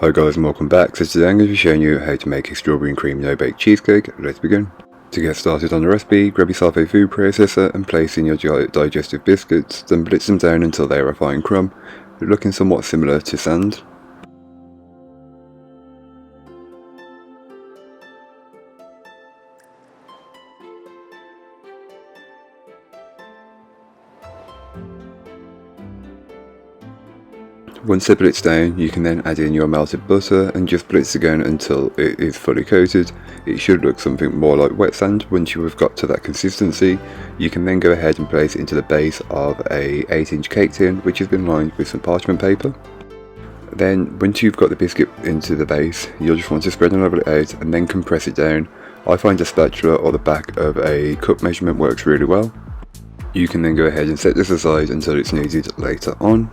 Hi guys and welcome back. So today I'm going to be showing you how to make a strawberry and cream no-bake cheesecake. Let's begin. To get started on the recipe, grab yourself a food processor and place in your digestive biscuits, then blitz them down until they are a fine crumb, looking somewhat similar to sand. Once they're blitzed down, you can then add in your melted butter and just blitz again until it is fully coated. It should look something more like wet sand. Once you have got to that consistency, you can then go ahead and place it into the base of a 8-inch cake tin which has been lined with some parchment paper. Then once you've got the biscuit into the base, you'll just want to spread and level it out and then compress it down. I find a spatula or the back of a cup measurement works really well. You can then go ahead and set this aside until it's needed later on.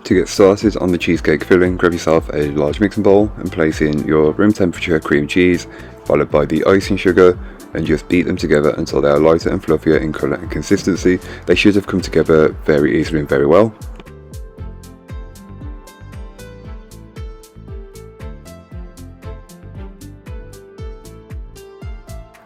To get started on the cheesecake filling, grab yourself a large mixing bowl and place in your room temperature cream cheese, followed by the icing sugar, and just beat them together until they are lighter and fluffier in colour and consistency. They should have come together very easily and very well.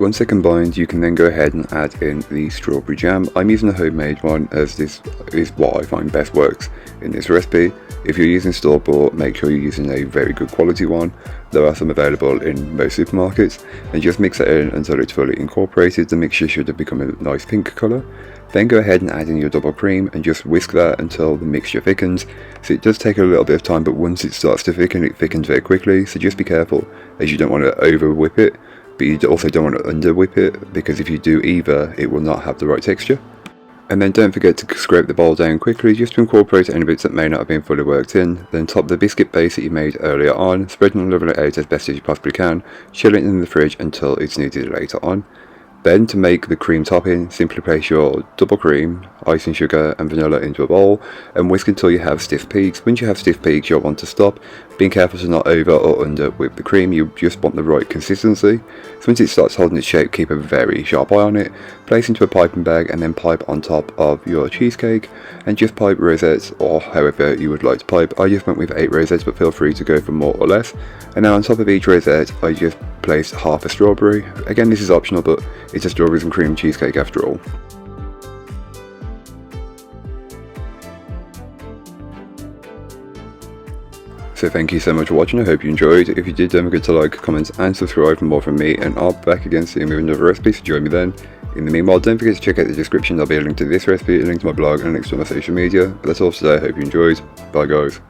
Once they're combined, you can then go ahead and add in the strawberry jam. I'm using a homemade one as this is what I find best works in this recipe. If you're using store-bought, make sure you're using a very good quality one. There are some available in most supermarkets, and just mix it in until it's fully incorporated. The mixture should have become a nice pink colour. Then go ahead and add in your double cream and just whisk that until the mixture thickens. So it does take a little bit of time, but once it starts to thicken, it thickens very quickly. So just be careful, as you don't want to over whip it, but you also don't want to under whip it, because if you do either, it will not have the right texture. And then don't forget to scrape the bowl down quickly just to incorporate any bits that may not have been fully worked in. Then top the biscuit base that you made earlier on, spread and level it out as best as you possibly can, chill it in the fridge until it's needed later on. Then to make the cream topping, simply place your double cream, icing sugar and vanilla into a bowl and whisk until you have stiff peaks. Once you have stiff peaks, you'll want to stop, being careful to not over or under whip the cream. You just want the right consistency. So once it starts holding its shape, keep a very sharp eye on it. Place into a piping bag and then pipe on top of your cheesecake, and just pipe rosettes or however you would like to pipe. I just went with 8 rosettes, but feel free to go for more or less. And now on top of each rosette, I just placed half a strawberry. Again, this is optional, but it's a strawberries and cream cheesecake after all. So thank you so much for watching. I hope you enjoyed. If you did, don't forget to like, comment and subscribe for more from me, and I'll be back again soon with another recipe, so join me then. In the meanwhile, don't forget to check out the description. There'll be a link to this recipe, a link to my blog and links to my social media. But that's all for today. I hope you enjoyed. Bye guys.